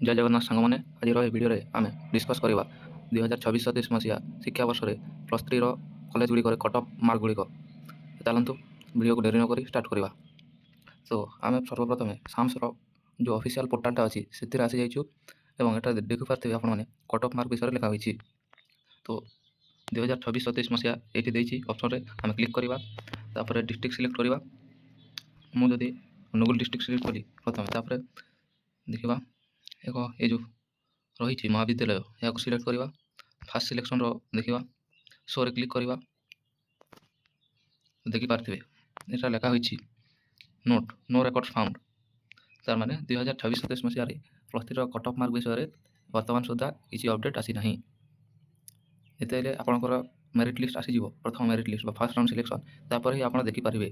ଜୟ ଜଗନ୍ନାଥ ସାଙ୍ଗମାନେ, ଆଜିର ଏହି ଭିଡ଼ିଓରେ ଆମେ ଡିସ୍କସ୍ କରିବା 2026-27 ମସିହା ଶିକ୍ଷାବର୍ଷରେ ପ୍ଲସ୍ ଥ୍ରୀର କଲେଜଗୁଡ଼ିକରେ କଟ୍ ଅଫ୍ ମାର୍କଗୁଡ଼ିକ। ଚାଲନ୍ତୁ ଭିଡ଼ିଓକୁ ଡେରି ନକରି ଷ୍ଟାର୍ଟ କରିବା। ତ ଆମେ ସର୍ବପ୍ରଥମେ ସାମ୍ସର ଯେଉଁ ଅଫିସିଆଲ୍ ପୋର୍ଟାଲଟା ଅଛି ସେଥିରେ ଆସିଯାଇଛୁ ଏବଂ ଏଠାରେ ଦେଖିପାରୁଥିବେ ଆପଣମାନେ କଟ୍ ଅଫ୍ ମାର୍କ ବିଷୟରେ ଲେଖା ହୋଇଛି। ତ 2026-27 ମସିହା ଏଇଠି ଦେଇଛି ଅପସନ୍ରେ ଆମେ କ୍ଲିକ୍ କରିବା, ତାପରେ ଡିଷ୍ଟ୍ରିକ୍ଟ ସିଲେକ୍ଟ କରିବା। ମୁଁ ଯଦି ଅନୁଗୁଳ ଡିଷ୍ଟ୍ରିକ୍ଟ ସିଲେକ୍ଟ କଲି ପ୍ରଥମେ, ତାପରେ ଦେଖିବା ଏକ ଏ ଯେଉଁ ରହିଛି ମହାବିଦ୍ୟାଳୟ ଏହାକୁ ସିଲେକ୍ଟ କରିବା। ଫାର୍ଷ୍ଟ ସିଲେକ୍ସନ୍ର ଦେଖିବା, ଶୋରେ କ୍ଲିକ୍ କରିବା। ଦେଖିପାରୁଥିବେ ଏଟା ଲେଖା ହୋଇଛି ନୋଟ୍ ନୋ ରେକର୍ଡସ୍ ଫାଉଣ୍ଡ। ତାର ମାନେ 2026-27 ମସିହାରେ ପ୍ଲସ୍ ଥ୍ରୀର କଟ୍ ଅଫ୍ ମାର୍କ ବିଷୟରେ ବର୍ତ୍ତମାନ ସୁଦ୍ଧା କିଛି ଅପଡ଼େଟ୍ ଆସିନାହିଁ। ଯେତେବେଳେ ଆପଣଙ୍କର ମେରିଟ୍ ଲିଷ୍ଟ ଆସିଯିବ, ପ୍ରଥମ ମେରିଟ୍ ଲିଷ୍ଟ ବା ଫାର୍ଷ୍ଟ ରାଉଣ୍ଡ ସିଲେକ୍ସନ୍, ତାପରେ ହିଁ ଆପଣ ଦେଖିପାରିବେ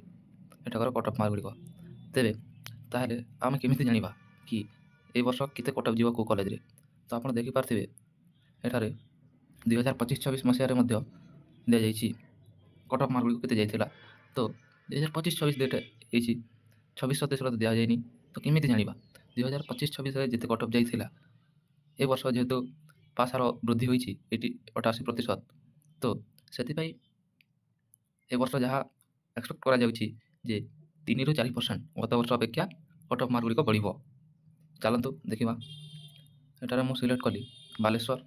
ଏଠାକାର କଟ୍ ଅଫ୍ ମାର୍କ ଗୁଡ଼ିକ। ତେବେ ତାହେଲେ ଆମେ କେମିତି ଜାଣିବା କି এই ବର୍ଷ କେତେ କଟ୍ ଅଫ୍ ଯିବ କେଉଁ କଲେଜରେ? ତ ଆପଣ ଦେଖିପାରୁଥିବେ ଏଠାରେ 2025-26 ମସିହାରେ ମଧ୍ୟ ଦିଆଯାଇଛି କଟ୍ ଅଫ୍ ମାର୍କ ଗୁଡ଼ିକ କେତେ ଯାଇଥିଲା। ତ 2025-26 ଡେଟ୍ ହେଇଛି, 26-27ର ତ ଦିଆଯାଇନି। ତ କେମିତି ଜାଣିବା 2025-26ରେ ଯେତେ କଟ୍ ଅଫ୍ ଯାଇଥିଲା? ଏ ବର୍ଷ ଯେହେତୁ ପାସ୍ ହାର ବୃଦ୍ଧି ହୋଇଛି 88%, ତ ସେଥିପାଇଁ ଏ ବର୍ଷ ଯାହା ଏକ୍ସପେକ୍ଟ କରାଯାଉଛି ଯେ 3ରୁ 4% ଗତ ବର୍ଷ ଅପେକ୍ଷା କଟ୍ ଅଫ୍ ମାର୍କ ଗୁଡ଼ିକ ବଢ଼ିବ। ଚାଲନ୍ତୁ ଦେଖିବା। ଏଠାରେ ମୁଁ ସିଲେକ୍ଟ କଲି ବାଲେଶ୍ୱର,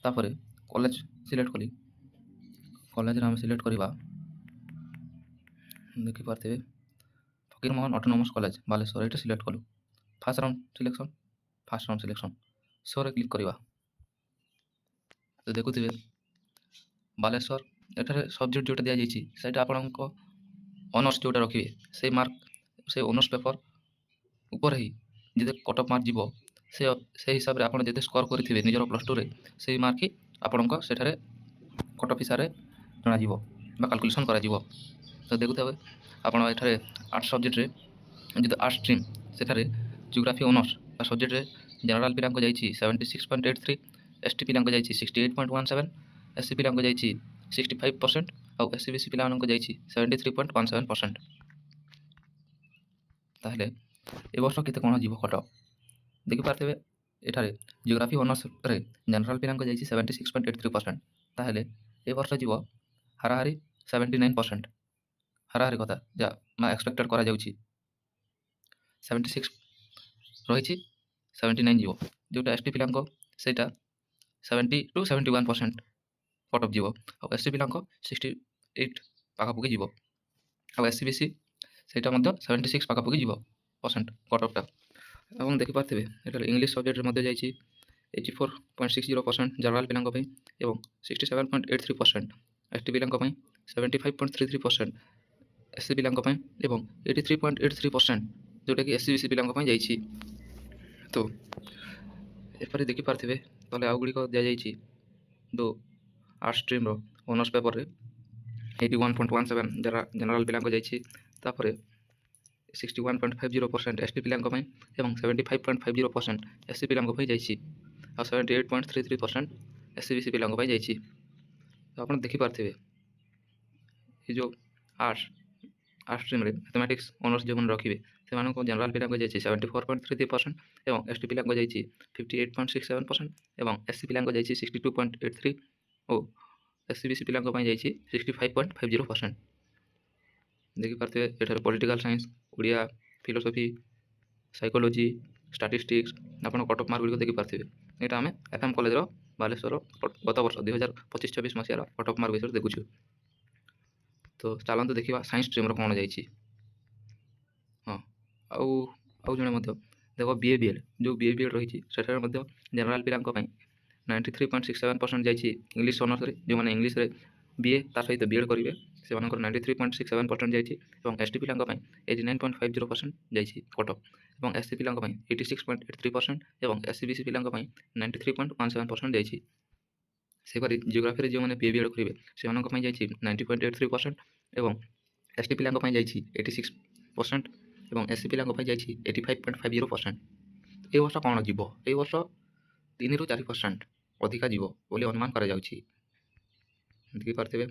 ତାପରେ କଲେଜ ସିଲେକ୍ଟ କଲି। କଲେଜରେ ଆମେ ସିଲେକ୍ଟ କରିବା, ଦେଖିପାରୁଥିବେ ଫକୀରମୋହନ ଅଟୋନୋମସ୍ କଲେଜ ବାଲେଶ୍ୱର, ଏଇଟା ସିଲେକ୍ଟ କଲୁ। ଫାର୍ଷ୍ଟ ରାଉଣ୍ଡ ସିଲେକ୍ସନ୍ ଶୋରେ କ୍ଲିକ୍ କରିବା। ତ ଦେଖୁଥିବେ ବାଲେଶ୍ୱର, ଏଠାରେ ସବଜେକ୍ଟ ଯେଉଁଟା ଦିଆଯାଇଛି ସେଇଟା ଆପଣଙ୍କ ଅନର୍ସ ଯେଉଁଟା ରଖିବେ ସେଇ ମାର୍କ, ସେ ଅନର୍ସ ପେପର ଉପରେ ହିଁ ଯେତେ କଟ୍ ଅଫ୍ ମାର୍କ ଯିବ ସେହି ହିସାବରେ ଆପଣ ଯେତେ ସ୍କୋର କରିଥିବେ ନିଜର ପ୍ଲସ୍ ଟୁରେ, ସେଇ ମାର୍କ ହିଁ ଆପଣଙ୍କ ସେଠାରେ କଟ୍ ଅଫ୍ ହିସାବରେ ଜଣାଯିବ ବା କାଲକୁଲେସନ୍ କରାଯିବ। ତ ଦେଖୁଥିବେ ଆପଣ ଏଠାରେ ଆର୍ଟ୍ସ ସବଜେକ୍ଟରେ ଯଦି ଆର୍ଟ୍ସ ଷ୍ଟ୍ରିମ୍, ସେଠାରେ ଜିଓଗ୍ରାଫି ଅନର୍ସ ବା ସବଜେକ୍ଟରେ ଜେନେରାଲ ପିଲାଙ୍କୁ ଯାଇଛି 76.83, ST ପିଲାଙ୍କୁ ଯାଇଛି 68.17, SC ପିଲାଙ୍କୁ ଯାଇଛି 65% ଆଉ SC BC ପିଲାମାନଙ୍କୁ ଯାଇଛି 73.17%। ତାହେଲେ ଏ ବର୍ଷ କେତେ କ'ଣ ଯିବ କଟ୍ ଅଫ୍? ଦେଖିପାରୁଥିବେ ଏଠାରେ ଜିଓଗ୍ରାଫି ଅନର୍ସରେ ଜେନେରାଲ ପିଲାଙ୍କୁ ଯାଇଛି 76.83%। ତାହେଲେ ଏ ବର୍ଷ ଯିବ ହାରାହାରି 79%। ହାରାହାରି କଥା ଯାହା ଏକ୍ସପେକ୍ଟେଡ଼ କରାଯାଉଛି 76 ରହିଛି, 79 ଯିବ। ଯେଉଁଟା ST ପିଲାଙ୍କ ସେଇଟା 70 to 71% କଟ୍ ଅଫ୍ ଯିବ, ଆଉ SC ପିଲାଙ୍କ 68 ପାଖାପାଖି ଯିବ, ଆଉ SC BC ସେଇଟା ମଧ୍ୟ 76 ପାଖାପାଖି ଯିବ ପରସେଣ୍ଟ କଟ୍ ଅଫ୍ଟା। ଏବଂ ଦେଖିପାରୁଥିବେ ଏଠାରେ ଇଂଲିଶ ସବଜେକ୍ଟରେ ମଧ୍ୟ ଯାଇଛି 84.60% ଜେନେରାଲ ପିଲାଙ୍କ ପାଇଁ ଏବଂ 67.83% ST ପିଲାଙ୍କ ପାଇଁ, 75.33% SC ପିଲାଙ୍କ ପାଇଁ ଏବଂ 83.83% ଯେଉଁଟାକି SC BC ପିଲାଙ୍କ ପାଇଁ ଯାଇଛି। ତ ଏପରି ଦେଖିପାରୁଥିବେ ତାହେଲେ ଆଉ ଗୁଡ଼ିକ ଦିଆଯାଇଛି ଯେଉଁ ଆର୍ଟ୍ସ ଷ୍ଟ୍ରିମ୍ର ଅନର୍ସ ପେପରରେ 81.17 ଜେନେରାଲ ପିଲାଙ୍କୁ ଯାଇଛି, ତାପରେ 61.50% ST ପିଲାଙ୍କ ପାଇଁ ଏବଂ 75.50% SC ପିଲାଙ୍କ ପାଇଁ ଯାଇଛି, ଆଉ 78.33% SC BC ପିଲାଙ୍କ ପାଇଁ ଯାଇଛି। ତ ଆପଣ ଦେଖିପାରୁଥିବେ ଏ ଯେଉଁ ଆର୍ଟ୍ସ ଷ୍ଟ୍ରିମ୍ରେ ମ୍ୟାଥମେଟିକ୍ସ ଅନର୍ସ ଯେଉଁମାନେ ରଖିବେ ସେମାନଙ୍କୁ ଜେନେରାଲ ପିଲାଙ୍କୁ ଯାଇଛି 74.33% ଏବଂ ST ପିଲାଙ୍କୁ ଯାଇଛି 58.67% ଏବଂ SC ପିଲାଙ୍କୁ ଯାଇଛି 62.83 ଓ SC BC ପିଲାଙ୍କ ପାଇଁ ଯାଇଛି 65.50%। ଦେଖିପାରୁଥିବେ ଏଠାରେ political science, Odia, philosophy, psychology, statistics ଆପଣ କଟ୍ ଅଫ୍ ମାର୍କ ଗୁଡ଼ିକ ଦେଖିପାରୁଥିବେ। ଏଇଟା ଆମେ FM କଲେଜର ବାଲେଶ୍ୱର ଗତ ବର୍ଷ 2025-26 ମସିହାର କଟ୍ ଅଫ୍ ମାର୍କ ବିଷୟରେ ଦେଖୁଛୁ। ତ ଚାଲନ୍ତୁ ଦେଖିବା ସାଇନ୍ସ ଷ୍ଟ୍ରିମ୍ର କ'ଣ ଯାଇଛି। ହଁ, ଆଉ ଜଣେ ମଧ୍ୟ ଦେଖ BA-BL, ଯେଉଁ BA-BL ରହିଛି ସେଠାରେ ମଧ୍ୟ ଜେନେରାଲ ପିଲାଙ୍କ ପାଇଁ 93.67% ଯାଇଛି ଇଂଲିଶ ଅନର୍ସରେ। ଯେଉଁମାନେ ଇଂଲିଶରେ BA ତା ସହିତ BEd କରିବେ ସେମାନଙ୍କର 93.67% ଯାଇଛି ଏବଂ ST ପିଲାଙ୍କ ପାଇଁ 89.50% ଯାଇଛି କଟ୍ ଅଫ୍ ଏବଂ SC ପିଲାଙ୍କ ପାଇଁ 86.83% ଏବଂ SC BC ପିଲାଙ୍କ ପାଇଁ 93.17% ଯାଇଛି। ସେପରି ଜିଓଗ୍ରାଫିରେ ଯେଉଁମାନେ BA-BEd କରିବେ ସେମାନଙ୍କ ପାଇଁ ଯାଇଛି 90.83% ଏବଂ ST ପିଲାଙ୍କ ପାଇଁ ଯାଇଛି 86% ଏବଂ SC ପିଲାଙ୍କ ପାଇଁ ଯାଇଛି 85.50%। ଏ ବର୍ଷ କ'ଣ ଯିବ? ଏ ବର୍ଷ 3ରୁ 4% ଅଧିକା ଯିବ ବୋଲି ଅନୁମାନ କରାଯାଉଛି। ଦେଖିପାରୁଥିବେ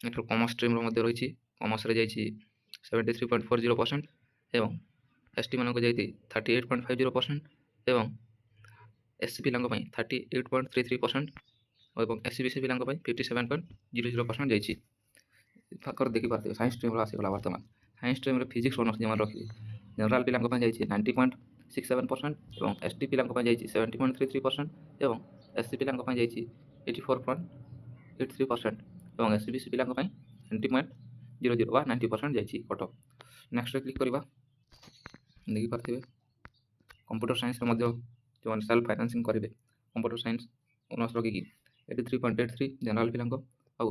ଏଠାରୁ କମର୍ସ ଷ୍ଟ୍ରିମ୍ର ମଧ୍ୟ ରହିଛି, କମର୍ସରେ ଯାଇଛି 73.40% ଏବଂ ST ମାନଙ୍କୁ ଯାଇଛି 38.50% ଏବଂ SC ପିଲାଙ୍କ ପାଇଁ 38.33% ଏବଂ SC BC ପିଲାଙ୍କ ପାଇଁ 57.00% ଯାଇଛି। ପାଖରେ ଦେଖିପାରୁଥିବେ ସାଇନ୍ସ ଷ୍ଟ୍ରିମ୍ର ଆସିଗଲା ବର୍ତ୍ତମାନ। ସାଇନ୍ସ ଷ୍ଟ୍ରିମ୍ରେ ଫିଜିକ୍ସ ଅନର୍ସ ଯେଉଁମାନେ ରଖିବେ ଜେନେରାଲ ପିଲାଙ୍କ ପାଇଁ ଯାଇଛି 90.67% ଏବଂ ST ପିଲାଙ୍କ ପାଇଁ ଯାଇଛି 70.33% ଏବଂ SC ପିଲାଙ୍କ ପାଇଁ ଯାଇଛି 84.83% ଏବଂ SC BC ପିଲାଙ୍କ ପାଇଁ 90.00 ବା 90% ଯାଇଛି କଟଅଫ। ନେକ୍ସଟରେ କ୍ଲିକ୍ କରିବା। ଦେଖିପାରୁଥିବେ କମ୍ପ୍ୟୁଟର ସାଇନ୍ସରେ ମଧ୍ୟ ଯେଉଁମାନେ ସେଲ୍ଫ ଫାଇନାନ୍ସିଂ କରିବେ କମ୍ପ୍ୟୁଟର ସାଇନ୍ସ ଅନର୍ସ ରଖିକି 83.83 ଜେନେରାଲ ପିଲାଙ୍କ ଆଉ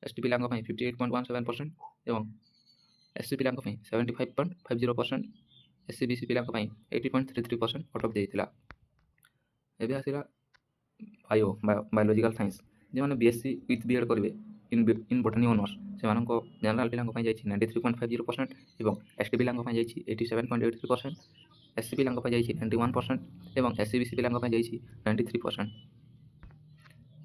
ST ପିଲାଙ୍କ ପାଇଁ 58.17% ଏବଂ SC ପିଲାଙ୍କ ପାଇଁ 75.50%, SC BC ପିଲାଙ୍କ ପାଇଁ 80.33% କଟଅଫ ଦେଇଥିଲା। ଏବେ ଆସିଲା ବାୟୋଲୋଜିକାଲ ସାଇନ୍ସ ଯେଉଁମାନେ BSc ୱିଥ୍ BEd କରିବେ ଇନ୍ ବଟାନି ଅନର୍ସ ସେମାନଙ୍କ ଜେନେରାଲ ପିଲାଙ୍କ ପାଇଁ ଯାଇଛି 93.50% ଏବଂ ST ପିଲାଙ୍କ ପାଇଁ ଯାଇଛି 87.83%, SC ପିଲାଙ୍କ ପାଇଁ ଯାଇଛି 91% ଏବଂ SC BC ପିଲାଙ୍କ ପାଇଁ ଯାଇଛି 93%।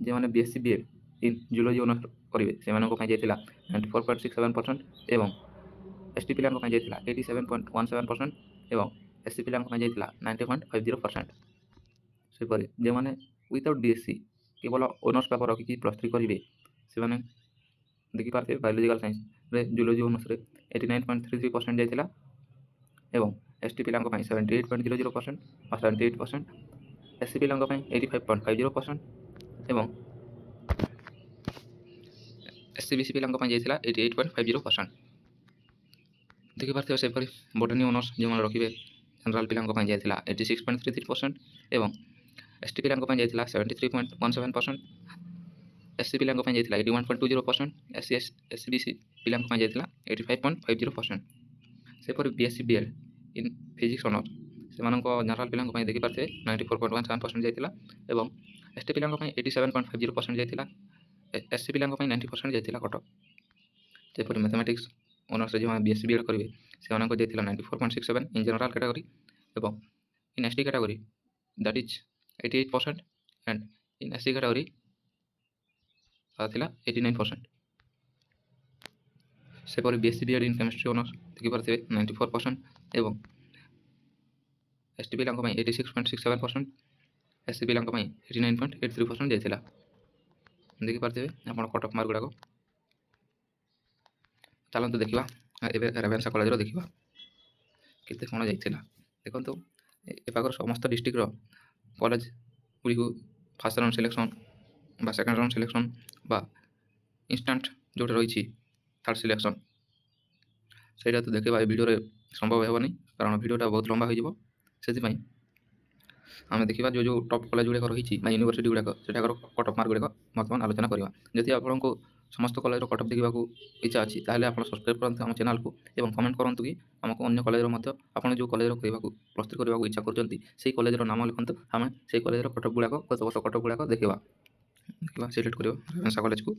ଯେଉଁମାନେ BSc BEd in zoology honours କରିବେ ସେମାନଙ୍କ ପାଇଁ ଯାଇଥିଲା 94.67% ଏବଂ ST ପିଲାଙ୍କ ପାଇଁ ଯାଇଥିଲା 87.17% ଏବଂ SC ପିଲାଙ୍କ ପାଇଁ ଯାଇଥିଲା 90.50%। ସେପରି ଯେଉଁମାନେ ୱିଦାଉଟ୍ BSc କେବଳ ଅନର୍ସ ପେପର୍ ରଖିକି +3 କରିବେ ସେମାନେ ଦେଖିପାରୁଥିବେ ବାୟୋଲୋଜିକାଲ ସାଇନ୍ସରେ ଜୁଲୋଜି ଅନର୍ସରେ 89.33% ଯାଇଥିଲା ଏବଂ ST ପିଲାଙ୍କ ପାଇଁ 78.00% ବା 78%, SC ପିଲାଙ୍କ ପାଇଁ 85.50% ଏବଂ SC BC ପିଲାଙ୍କ ପାଇଁ ଯାଇଥିଲା 88.50%। ଦେଖିପାରୁଥିବେ ସେପରି ବଟାନି ଅନର୍ସ ଯେଉଁମାନେ ରଖିବେ ଜେନେରାଲ ପିଲାଙ୍କ ପାଇଁ ଯାଇଥିଲା 86.33% ଏବଂ ST ପିଲାଙ୍କ ପାଇଁ ଯାଇଥିଲା 73.17%, SC ପିଲାଙ୍କ ପାଇଁ ଯାଇଥିଲା 81.20%, SC BC ପିଲାଙ୍କ ପାଇଁ ଯାଇଥିଲା 85.50%। ସେପରି BSc BEd in physics honours ସେମାନଙ୍କ ଜେନେରାଲ ପିଲାଙ୍କ ପାଇଁ ଦେଖିପାରୁଥିବେ 94.17% ଯାଇଥିଲା ଏବଂ ST ପିଲାଙ୍କ ପାଇଁ 87.50% ଯାଇଥିଲା, SC ପିଲାଙ୍କ ପାଇଁ 90% ଯାଇଥିଲା କଟଅଫ। ସେପରି ମ୍ୟାଥମେଟିକ୍ସ ଅନର୍ସରେ ଯେଉଁମାନେ BSc BEd କରିବେ ସେମାନଙ୍କ ଯାଇଥିଲା 94.67 ଇନ୍ ଜେନେରାଲ କ୍ୟାଟାଗୋରୀ ଏବଂ in ST category that is 88% and in SC category ତାହା ଥିଲା 89%। ସେପରି BSc BEd in chemistry honours ଦେଖିପାରୁଥିବେ 94% ଏବଂ ST ପିଲାଙ୍କ ପାଇଁ 86.67%, SC ପିଲାଙ୍କ ପାଇଁ 89.83% ଯାଇଥିଲା। ଦେଖିପାରୁଥିବେ ଆପଣ କଟଅଫ ମାର୍କ ଗୁଡ଼ାକ। ଚାଲନ୍ତୁ ଦେଖିବା ଏବେ ରେଭେନ୍ସା କଲେଜର ଦେଖିବା କେତେ କ'ଣ ଯାଇଥିଲା। ଦେଖନ୍ତୁ ଏ ପାଖର ସମସ୍ତ ଡିଷ୍ଟ୍ରିକ୍ଟର କଲେଜ ଗୁଡ଼ିକୁ ଫାର୍ଷ୍ଟ ରାଉଣ୍ଡ ସିଲେକ୍ସନ୍ ବା ସେକେଣ୍ଡ ରାଉଣ୍ଡ ସିଲେକ୍ସନ୍ ବା ଇନଷ୍ଟାଣ୍ଟ ଯେଉଁଟା ରହିଛି ଥାର୍ଡ଼ ସିଲେକ୍ସନ୍ ସେଇଟା ତ ଦେଖିବା ଏ ଭିଡ଼ିଓରେ ସମ୍ଭବ ହେବନି କାରଣ ଭିଡ଼ିଓଟା ବହୁତ ଲମ୍ବା ହୋଇଯିବ। ସେଥିପାଇଁ ଆମେ ଦେଖିବା ଯେଉଁ ଟପ୍ କଲେଜ ଗୁଡ଼ିକ ରହିଛି ବା ୟୁନିଭର୍ସିଟି ଗୁଡ଼ାକ ସେଠାକାର କଟଅଫ୍ ମାର୍କ ଗୁଡ଼ିକ ବର୍ତ୍ତମାନ ଆଲୋଚନା କରିବା। ଯଦି ଆପଣଙ୍କୁ ସମସ୍ତ କଲେଜର କଟଅଫ୍ ଦେଖିବାକୁ ଇଚ୍ଛା ଅଛି ତାହେଲେ ଆପଣ ସବସ୍କ୍ରାଇବ୍ କରନ୍ତୁ ଆମ ଚ୍ୟାନେଲକୁ ଏବଂ କମେଣ୍ଟ କରନ୍ତୁ କି ଆମକୁ ଅନ୍ୟ କଲେଜର ମଧ୍ୟ ଆପଣ ଯେଉଁ କଲେଜର ପ୍ରସ୍ତୁତ କରିବାକୁ ଇଚ୍ଛା କରୁଛନ୍ତି ସେଇ କଲେଜର ନାମ ଲେଖନ୍ତୁ। ଆମେ ସେଇ କଲେଜର କଟଅଫ୍ ଗୁଡ଼ାକ ଗତ ବର୍ଷ କଟଅଫ୍ ଗୁଡ଼ାକ ଦେଖିବା ସିଲେକ୍ଟ କରିବା ରେଭେନ୍ସା କଲେଜକୁ।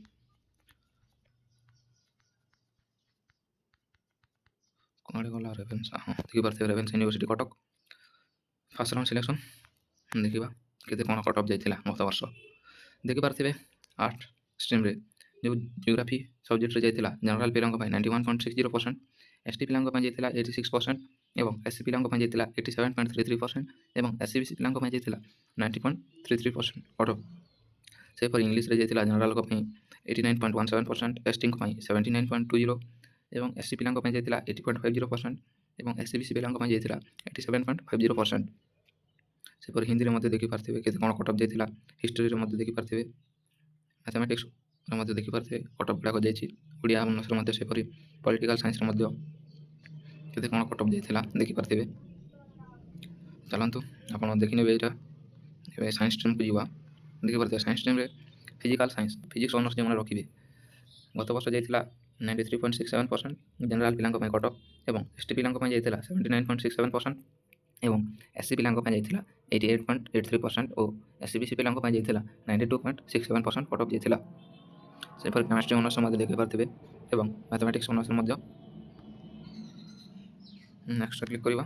କ'ଣ ଗଲା ରେଭେନ୍ସା, ହଁ ଦେଖିପାରୁଥିବେ Ravenshaw university Cuttack first round selection. ଦେଖିବା କେତେ କ'ଣ କଟଅଫ୍ ଯାଇଥିଲା ଗତ ବର୍ଷ। ଦେଖିପାରୁଥିବେ ଆର୍ଟ ଷ୍ଟ୍ରିମ୍ରେ ଯେଉଁ ଜିଓଗ୍ରାଫି ସବଜେକ୍ଟରେ ଯାଇଥିଲା ଜେନେରାଲ ପିଲାଙ୍କ ପାଇଁ 91.60%, ST ପିଲାଙ୍କ ପାଇଁ ଯାଇଥିଲା 86% ଏବଂ SC ପିଲାଙ୍କ ପାଇଁ ଯାଇଥିଲା 87.33% ଏବଂ SC BC ପିଲାଙ୍କ ପାଇଁ ଯାଇଥିଲା 90.33% କଟଅଫ୍। ସେହିପରି ଇଂଲିଶରେ ଯାଇଥିଲା ଜେନେରାଲଙ୍କ ପାଇଁ 89.17%, STଙ୍କ ପାଇଁ 79.20 ଏବଂ SC ପିଲାଙ୍କ ପାଇଁ ଯାଇଥିଲା 80.50% ଏବଂ SC BC ପିଲାଙ୍କ ପାଇଁ ଯାଇଥିଲା 87.50%। ସେପରି ହିନ୍ଦୀରେ ମଧ୍ୟ ଦେଖିପାରୁଥିବେ କେତେ କ'ଣ କଟଅଫ୍ ଯାଇଥିଲା। ହିଷ୍ଟ୍ରିରେ ମଧ୍ୟ ଦେଖିପାରୁଥିବେ, ମ୍ୟାଥମେଟିକ୍ସରେ ମଧ୍ୟ ଦେଖିପାରୁଥିବେ କଟଅଫ୍ ଗୁଡ଼ାକ ଯାଇଛି। ଓଡ଼ିଆ ଅନର୍ସରେ ମଧ୍ୟ ସେପରି ପଲିଟିକାଲ ସାଇନ୍ସରେ ମଧ୍ୟ କେତେ କ'ଣ କଟଅଫ୍ ଯାଇଥିଲା ଦେଖିପାରୁଥିବେ। ଚାଲନ୍ତୁ ଆପଣ ଦେଖିନେବେ ଏଇଟା। ଏବେ ସାଇନ୍ସ ଷ୍ଟ୍ରିମ୍କୁ ଯିବା। ଦେଖିପାରୁଥିବେ ସାଇନ୍ସ ଷ୍ଟ୍ରିମ୍ରେ ଫିଜିକାଲ ସାଇନ୍ସ ଫିଜିକ୍ସ ଅନର୍ସ ଯେଉଁମାନେ ରଖିବେ ଗତ ବର୍ଷ ଯାଇଥିଲା 93.67% ଜେନେରାଲ ପିଲାଙ୍କ ପାଇଁ କଟଅଫ୍ ଏବଂ ST ପିଲାଙ୍କ ପାଇଁ ଯାଇଥିଲା 79.67% ଏବଂ SC ପିଲାଙ୍କ ପାଇଁ ଯାଇଥିଲା 88.83% ଓ SC BC ପିଲାଙ୍କ ପାଇଁ ଯାଇଥିଲା 92.67% କଟଅଫ୍ ଯାଇଥିଲା। ସେପରି କେମିଷ୍ଟ୍ରି ଅନର୍ସ ମଧ୍ୟ ଦେଖିପାରୁଥିବେ ଏବଂ ମ୍ୟାଥମେଟିକ୍ସ ଅନର୍ସ ମଧ୍ୟ। ନେକ୍ସଟ କ୍ଲିକ୍ କରିବା।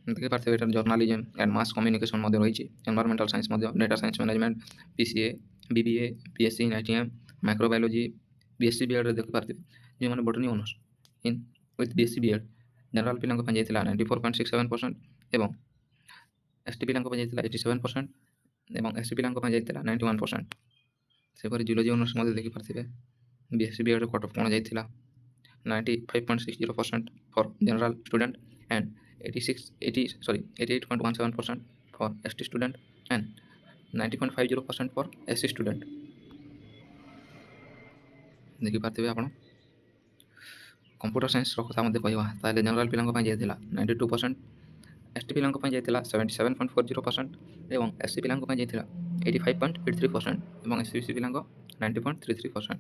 ଦେଖିପାରୁଥିବେ ଏଠାରେ ଜର୍ନାଲିଜମ୍ ଆଣ୍ଡ ମାସ୍ କମ୍ୟୁନିକେସନ୍ ମଧ୍ୟ ରହିଛି। ଏନଭାରମେଣ୍ଟାଲ ସାଇନ୍ସ ମଧ୍ୟ, data science management, PCA, BBA, BSc in ITM, microbiology. BSc BEdରେ ଦେଖିପାରୁଥିବେ ଯେଉଁମାନେ botany honours with BSc BEd general ପିଲାଙ୍କ ପାଇଁ ଯାଇଥିଲା 94.67%, ଏବଂ ST ପିଲାଙ୍କ ପାଇଁ ଯାଇଥିଲା 87% ଏବଂ SC ପିଲାଙ୍କ ପାଇଁ ଯାଇଥିଲା 91%। ସେପରି ଜୁଲୋଜି ଅନର୍ସ ମଧ୍ୟ ଦେଖିପାରୁଥିବେ BSc BEd କଟ୍ ଅଫ୍ କ'ଣ ଯାଇଥିଲା 95.60% for general student and 88.17% for ST student and 90.50% for SC student. ଦେଖିପାରୁଥିବେ ଆପଣ। କମ୍ପ୍ୟୁଟର ସାଇନ୍ସର କଥା ମଧ୍ୟ କହିବା ତାହେଲେ ଜେନେରାଲ ପିଲାଙ୍କ ପାଇଁ ଯାଇଥିଲା 92%, ST ପିଲାଙ୍କ ପାଇଁ ଯାଇଥିଲା 77.40% ଏବଂ SC ପିଲାଙ୍କ ପାଇଁ ଯାଇଥିଲା 85.83% ଏବଂ SCBC ପିଲାଙ୍କ 90.33%।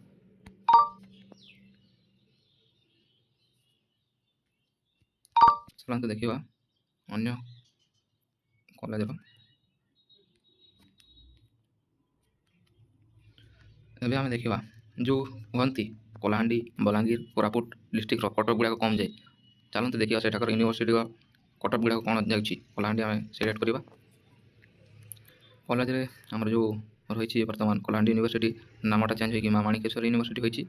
ଚାଲନ୍ତୁ ଦେଖିବା ଅନ୍ୟ କଲେଜର। ଏବେ ଆମେ ଦେଖିବା ଯେଉଁ କୁହନ୍ତି କଳାହାଣ୍ଡି, ବଲାଙ୍ଗୀର, କୋରାପୁଟ ଡିଷ୍ଟ୍ରିକ୍ଟର କଟଅଫ୍ ଗୁଡ଼ାକ କମ୍ ଯାଏ। ଚାଲନ୍ତୁ ଦେଖିବା ସେଠାକାର ୟୁନିଭର୍ସିଟିର କଟଅଫ୍ ଗୁଡ଼ାକ କ'ଣ ଯାଉଛି। କଳାହାଣ୍ଡି ଆମେ ସିଲେକ୍ଟ କରିବା। କଲେଜରେ ଆମର ଯେଉଁ ରହିଛି ବର୍ତ୍ତମାନ କଳାହାଣ୍ଡି ୟୁନିଭର୍ସିଟି ନାମଟା ଚେଞ୍ଜ ହୋଇକି ମା ମାଣିକେଶ୍ୱରୀ ୟୁନିଭର୍ସିଟି ହୋଇଛି।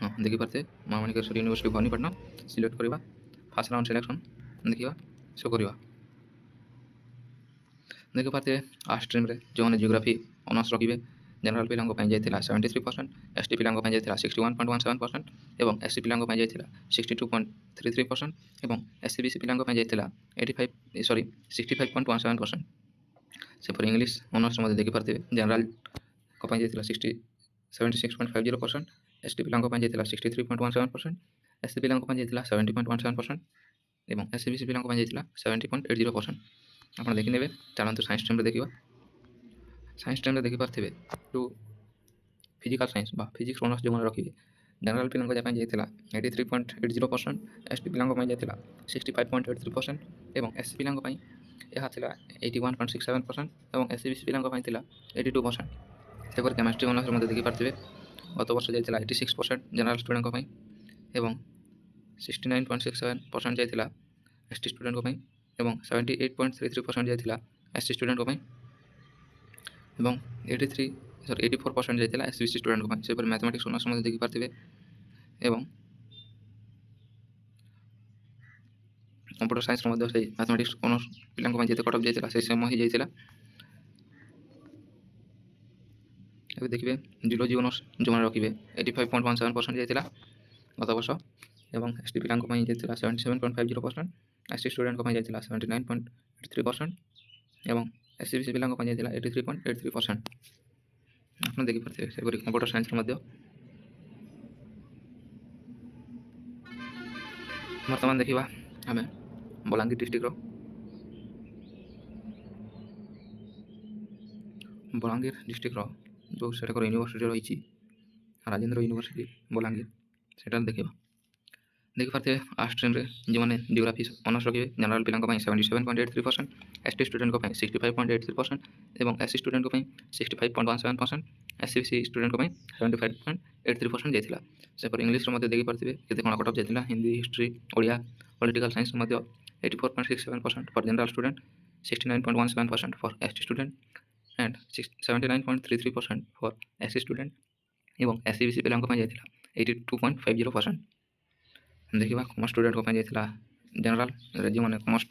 ହଁ ଦେଖିପାରୁଥିବେ ମା ମାଣିକେଶ୍ୱରୀ ୟୁନିଭର୍ସିଟି ଭବାନୀପାଟଣା ସିଲେକ୍ଟ କରିବା। ଫାର୍ଷ୍ଟ ରାଉଣ୍ଡ ସିଲେକ୍ସନ୍ ଦେଖିବା ଶୋ କରିବା। ଦେଖିପାରୁଥିବେ ଆର୍ଟ୍ସ ଷ୍ଟ୍ରିମ୍ରେ ଯେଉଁମାନେ ଜିଓଗ୍ରାଫି ଅନର୍ସ ରଖିବେ ଜେନେରାଲ ପିଲାଙ୍କ ପାଇଁ ଯାଇଥିଲା 73%, ST ପିଲାଙ୍କ ପାଇଁ ଯାଇଥିଲା 61.17% ଏବଂ SC ପିଲାଙ୍କ ପାଇଁ ଯାଇଥିଲା 62.33% ଏବଂ SCBC ପିଲାଙ୍କ ପାଇଁ ଯାଇଥିଲା 65.17%। ସେପରି ଇଂଲିଶ ଅନର୍ସ ମଧ୍ୟ ଦେଖିପାରୁଥିବେ ଜେନେରାଲଙ୍କ ପାଇଁ ଯାଇଥିଲା 76.50%, ST ପିଲାଙ୍କ ପାଇଁ ଯାଇଥିଲା 63.17%, SC ପିଲାଙ୍କ ପାଇଁ ଯାଇଥିଲା 70.17% ଏବଂ SCBC ପିଲାଙ୍କ ପାଇଁ ଯାଇଥିଲା 70.80%। ଆପଣ ଦେଖିନେବେ। ଚାଲନ୍ତୁ ସାଇନ୍ସ ଷ୍ଟ୍ରିମ୍ରେ ଦେଖିବା। ସାଇନ୍ସ ଷ୍ଟ୍ରିମ୍ରେ ଦେଖିପାରୁଥିବେ ଯେଉଁ ଫିଜିକାଲ ସାଇନ୍ସ ବା ଫିଜିକ୍ସ ଅନର୍ସ ଯେଉଁମାନେ ରଖିବେ ଜେନେରାଲ ପିଲାଙ୍କ ପାଇଁ ଯାଇଥିଲା 83.80%, ST ପିଲାଙ୍କ ପାଇଁ ଯାଇଥିଲା 65.83% ଏବଂ SC ପିଲାଙ୍କ ପାଇଁ ଏହା ଥିଲା 81.67% ଏବଂ SCBC ପିଲାଙ୍କ ପାଇଁ ଥିଲା 82%। ସେପରି କେମିଷ୍ଟ୍ରି ଅନର୍ସ ମଧ୍ୟ ଦେଖିପାରୁଥିବେ ଗତ ବର୍ଷ ଯାଇଥିଲା 86% ଜେନେରାଲ ଷ୍ଟୁଡେଣ୍ଟଙ୍କ ପାଇଁ ଏବଂ 69.67% ଯାଇଥିଲା ST ଷ୍ଟୁଡେଣ୍ଟଙ୍କ ପାଇଁ ଏବଂ 78.33% ଯାଇଥିଲା SC ଷ୍ଟୁଡେଣ୍ଟଙ୍କ ପାଇଁ ଏବଂ 84% ଯାଇଥିଲା SCBC ଷ୍ଟୁଡେଣ୍ଟଙ୍କ ପାଇଁ। ସେପରି ମ୍ୟାଥମେଟିକ୍ସ ଅନର୍ସ ମଧ୍ୟ ଦେଖିପାରୁଥିବେ ଏବଂ କମ୍ପ୍ୟୁଟର ସାଇନ୍ସର ମଧ୍ୟ ସେଇ ମ୍ୟାଥମେଟିକ୍ସ ଅନର୍ସ ପିଲାଙ୍କ ପାଇଁ ଯେତେ କଟଅଫ୍ ଯାଇଥିଲା ସେଇ ସେମ୍ ହିଁ ଯାଇଥିଲା। ଏବେ ଦେଖିବେ ଜିଓଲୋଜି ଅନର୍ସ ଯେଉଁମାନେ ରଖିବେ 85.17% ଯାଇଥିଲା ଗତ ବର୍ଷ ଏବଂ ST ପିଲାଙ୍କ ପାଇଁ ଯାଇଥିଲା 77.50%, SC ଷ୍ଟୁଡେଣ୍ଟଙ୍କ ପାଇଁ ଯାଇଥିଲା 79.83% ଏବଂ SCBC ପିଲାଙ୍କ ପାଇଁ ଯାଇଥିଲା 83.83%। ଆପଣ ଦେଖିପାରୁଥିବେ ସେପରି କମ୍ପ୍ୟୁଟର ସାଇନ୍ସରେ ମଧ୍ୟ। ବର୍ତ୍ତମାନ ଦେଖିବା ଆମେ ବଲାଙ୍ଗୀର ଡିଷ୍ଟ୍ରିକ୍ଟର ଯେଉଁ ସେଠାକାର ୟୁନିଭର୍ସିଟି ରହିଛି ରାଜେନ୍ଦ୍ର ୟୁନିଭର୍ସିଟି ବଲାଙ୍ଗୀର ସେଠାରେ ଦେଖିପାରୁଥିବେ ଆର୍ଟ୍ସ ଷ୍ଟ୍ରିମ୍ରେ ଯେଉଁମାନେ ଜିଓଗ୍ରାଫି ଅନର୍ସ ରଖିବେ ଜେନେରାଲ ପିଲାଙ୍କ ପାଇଁ 77.83%, ST ଷ୍ଟୁଡେଣ୍ଟଙ୍କ ପାଇଁ 65.83% ଏବଂ SC ଷ୍ଟୁଡେଣ୍ଟଙ୍କ ପାଇଁ 65.17%, SCBC ଷ୍ଟୁଡେଣ୍ଟଙ୍କ ପାଇଁ 75.83% ଯାଇଥିଲା। ସେପରି ଇଂଲିଶର ମଧ୍ୟ ଦେଖିପାରୁଥିବେ କେତେ କ'ଣ କଟଅଫ୍ ଯାଇଥିଲା। Hindi, history, Odia, political science ମଧ୍ୟ 84.67% for general student, 69.17% for ST student and 79.33% for SC student ଏବଂ SCBC ପିଲାଙ୍କ ପାଇଁ ଯାଇଥିଲା 82.50%। ଦେଖିବା କମର୍ସ ଷ୍ଟୁଡେଣ୍ଟଙ୍କ ପାଇଁ ଯାଇଥିଲା ଜେନେରାଲରେ ଯେଉଁମାନେ କମର୍ସ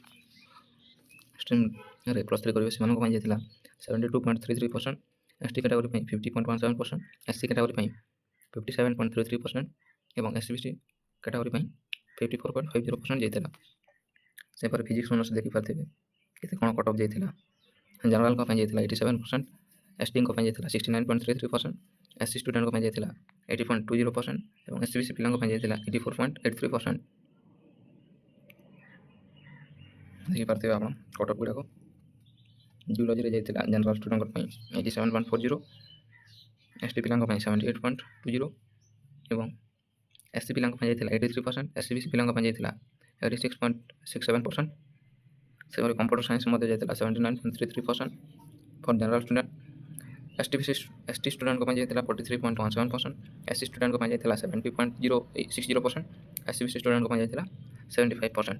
ଷ୍ଟ୍ରିମ୍ରେ ପ୍ଲସ୍ 3 କରିବେ ସେମାନଙ୍କ ପାଇଁ ଯାଇଥିଲା 72.33%, ST କାଟାଗୋରୀ ପାଇଁ 50.17%, SC କାଟାଗୋରୀ ପାଇଁ 57.33% ଏବଂ SCBC କାଟାଗୋରୀ ପାଇଁ 54.50% ଯାଇଥିଲା। ସେପରି ଫିଜିକ୍ସ ଅନର୍ସ ଦେଖିପାରୁଥିବେ କେତେ କ'ଣ କଟଅଫ୍ ଯାଇଥିଲା। ଜେନେରାଲଙ୍କ ପାଇଁ ଯାଇଥିଲା 87%, STଙ୍କ ପାଇଁ ଯାଇଥିଲା 69.33%, SC ଷ୍ଟୁଡେଣ୍ଟଙ୍କ ପାଇଁ ଯାଇଥିଲା 80.20% ଏବଂ SCBC ପିଲାଙ୍କ ପାଇଁ ଯାଇଥିଲା 84.83%। ଦେଖିପାରୁଥିବେ ଆପଣ କଟଅଫ୍ ଗୁଡ଼ାକ। ଜିଓଲୋଜିରେ ଯାଇଥିଲା ଜେନେରାଲ ଷ୍ଟୁଡେଣ୍ଟଙ୍କ ପାଇଁ 87.40, ST ପିଲାଙ୍କ ପାଇଁ 78.20 ଏବଂ SC ପିଲାଙ୍କ ପାଇଁ ଯାଇଥିଲା 83%, SCBC ପିଲାଙ୍କ ପାଇଁ ଯାଇଥିଲା 86.67%। ସେପରି କମ୍ପ୍ୟୁଟର ସାଇନ୍ସ ମଧ୍ୟ ଯାଇଥିଲା 79.33% ଫର୍ ଜେନେରାଲ ଷ୍ଟୁଡେଣ୍ଟ, ST ଷ୍ଟୁଡେଣ୍ଟଙ୍କ ପାଇଁ ଯାଇଥିଲା 43.17%, SC ଷ୍ଟୁଡେଣ୍ଟଙ୍କ ପାଇଁ ଯାଇଥିଲା 70.60%, SCBC ଷ୍ଟୁଡେଣ୍ଟଙ୍କ ପାଇଁ ଯାଇଥିଲା 75%।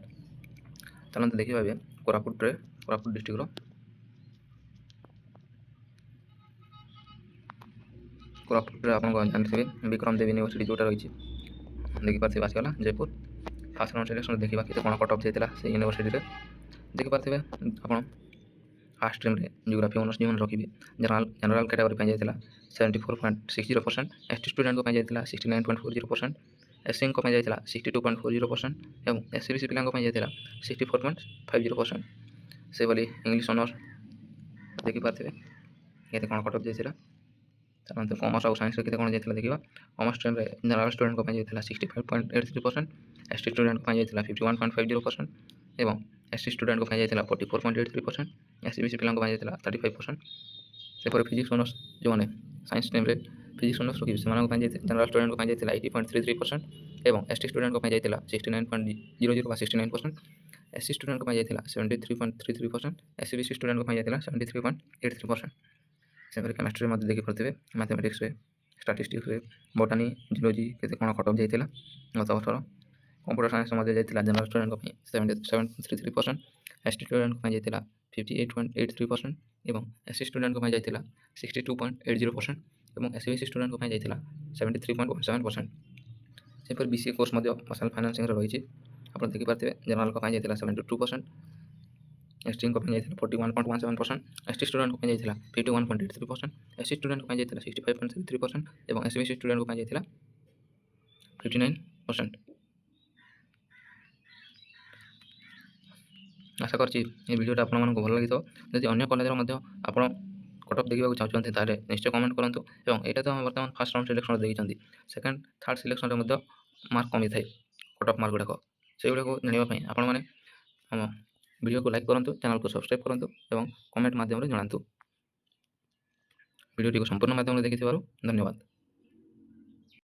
ଚାଲନ୍ତୁ ଦେଖିବା ଏବେ କୋରାପୁଟ ଡିଷ୍ଟ୍ରିକ୍ଟର କୋରାପୁଟରେ ଆପଣଙ୍କ ଜାଣିଥିବେ ବିକ୍ରମ ଦେବ ୟୁନିଭର୍ସିଟି ଯେଉଁଟା ରହିଛି ଦେଖିପାରୁଥିବେ ଆସିଗଲା ଜୟପୁର। ଫାର୍ଷ୍ଟ ରାଉଣ୍ଡ ସିଲେକ୍ସନ୍ ଦେଖିବା କେତେ କ'ଣ କଟଅଫ୍ ଯାଇଥିଲା ସେଇ ୟୁନିଭର୍ସିଟିରେ। ଦେଖିପାରୁଥିବେ ଆପଣ ଫାର୍ଷ୍ଟ ଷ୍ଟ୍ରିମ୍ରେ ଜିଓଗ୍ରାଫି ଅନର୍ସ ଯେଉଁମାନେ ରଖିବେ ଜେନେରାଲ କାଟାଗୋରୀ ପାଇଁ ଯାଇଥିଲା 74.60%, ଏସ୍ ଟି ଷ୍ଟୁଡେଣ୍ଟଙ୍କ ପାଇଁ ଯାଇଥିଲା 69.40%, ଏସ୍ସିଙ୍କ ପାଇଁ ଯାଇଥିଲା 62.40% ଏବଂ ଏସ୍ ସି ପିଲାଙ୍କ ପାଇଁ ଯାଇଥିଲା 64.50%। ସେହିଭଳି ଇଂଲିଶ ଅନର୍ସ ଦେଖିପାରୁଥିବେ କେତେ କ'ଣ କଟଅଫ୍ ଯାଇଥିଲା। ସାଧାରଣତଃ କମର୍ସ ଆଉ ସାଇନ୍ସରେ କେତେ କ'ଣ ଯାଇଥିଲା ଦେଖିବା। କମର୍ସ ଷ୍ଟ୍ରିମ୍ରେ ଜେନେରାଲ ଷ୍ଟୁଡେଣ୍ଟଙ୍କ ପାଇଁ ଯାଇଥିଲା 65.83%, ଏସ୍ ଟି ଷ୍ଟୁଡେଣ୍ଟଙ୍କ ପାଇଁ ଯାଇଥିଲା 51.50% ଏବଂ ଏସ୍ ସି ଷ୍ଟୁଡେଣ୍ଟଙ୍କ ପାଇଁ ଯାଇଥିଲା 44.83%, ଏସ୍ ସି ପିଲାଙ୍କ ପାଇଁ ଯାଇଥିଲା 35%। ସେପରି ଫିଜିକ୍ସ ଅନର୍ସ ଯେଉଁମାନେ ସାଇନ୍ସ ଷ୍ଟ୍ରିମ୍ରେ ଫିଜିକ୍ସ ଅନର୍ସ ରଖିବେ ସେମାନଙ୍କ ପାଇଁ ଜେନେରାଲ ଷ୍ଟୁଡେଣ୍ଟଙ୍କ ପାଇଁ ଯାଇଥିଲା 80.33% ଏବଂ ଏସ୍ ଟି ଷ୍ଟୁଡେଣ୍ଟଙ୍କ ପାଇଁ ଯାଇଥିଲା 69.00 ବା 69%, ଏସ୍ ସି ଷ୍ଟୁଡେଣ୍ଟଙ୍କ ପାଇଁ ଯାଇଥିଲା 73.33%, ଏସ୍ ସି ଷ୍ଟୁଡେଣ୍ଟଙ୍କ ପାଇଁ ଯାଇଥିଲା 73.83%। ସେପରି କେମିଷ୍ଟ୍ରି ମଧ୍ୟ ଦେଖିପାରୁଥିବେ, ମ୍ୟାଥମେଟିକ୍ସରେ, ଷ୍ଟାଟିଷ୍ଟିକ୍ସରେ, ବୋଟାନି, ଜିଓଲୋଜି କେତେ କ'ଣ କଟଅଫ୍ ଯାଇଥିଲା ଗତ ବର୍ଷର। କମ୍ପ୍ୟୁଟର ସାଇନ୍ସ ମଧ୍ୟ ଯାଇଥିଲା ଜେନେରାଲ ଷ୍ଟୁଡେଣ୍ଟଙ୍କ ପାଇଁ 77.33%, ଏସ୍ ଟି ଷ୍ଟୁଡେଣ୍ଟଙ୍କ ପାଇଁ ଯାଇଥିଲା 58.83% ଏବଂ ଏସ୍ ସି ଷ୍ଟୁଡେଣ୍ଟଙ୍କ ପାଇଁ ଯାଇଥିଲା 62.80% ଏବଂ ଏସ୍ ସି ଷ୍ଟୁଡେଣ୍ଟଙ୍କ ପାଇଁ ଯାଇଥିଲା 73.17%। ସେପରି BCA କୋର୍ସ ମଧ୍ୟ ପର୍ସନାଲ ଫାଇନାନ୍ସିଂରେ ରହିଛି, ଆପଣ ଦେଖିପାରୁଥିବେ। ଜେନେରାଲଙ୍କ ପାଇଁ ଯାଇଥିଲା 72%, ଏସ୍ଟିଙ୍କ ପାଇଁ ଯାଇଥିଲା 41.17%, ଏସ୍ ଟି ଷ୍ଟୁଡେଣ୍ଟଙ୍କ ପାଇଁ ଯାଇଥିଲା 51.83%, ଏସ୍ ସି ଷ୍ଟୁଡେଣ୍ଟଙ୍କ ପାଇଁ ଯାଇଥିଲା 65.33% ଏବଂ ଏସ୍ ସି ଷ୍ଟୁଡେଣ୍ଟଙ୍କ ପାଇଁ ଯାଇଥିଲା 59%। ଆଶା କରିଛି এই ଭିଡ଼ିଓଟା ଆପଣମାନଙ୍କୁ ଭଲ ଲାଗିଥିବ। ଯଦି ଅନ୍ୟ କଲେଜର ମଧ୍ୟ ଆପଣ କଟଅଫ୍ ଦେଖିବାକୁ ଚାହୁଁଛନ୍ତି ତାହେଲେ ନିଶ୍ଚୟ କମେଣ୍ଟ କରନ୍ତୁ। ଏବଂ ଏଇଟା ତ ବର୍ତ୍ତମାନ ଫାର୍ଷ୍ଟ ରାଉଣ୍ଡ ସିଲେକ୍ସନରେ ଦେଇଛନ୍ତି, ସେକେଣ୍ଡ ଥାର୍ଡ଼ ସିଲେକ୍ସନରେ ମଧ୍ୟ ମାର୍କ କମିଥାଏ କଟଅଫ୍ ମାର୍କ ଗୁଡ଼ାକ। ସେଗୁଡ଼ାକୁ ଜାଣିବା ପାଇଁ ଆପଣମାନେ ଆମ ଭିଡ଼ିଓକୁ ଲାଇକ୍ କରନ୍ତୁ, ଚ୍ୟାନେଲକୁ ସବସ୍କ୍ରାଇବ୍ କରନ୍ତୁ ଏବଂ କମେଣ୍ଟ ମାଧ୍ୟମରେ ଜଣାନ୍ତୁ। ଭିଡ଼ିଓଟିକୁ ସମ୍ପୂର୍ଣ୍ଣ ମାଧ୍ୟମରେ ଦେଖିଥିବାରୁ ଧନ୍ୟବାଦ।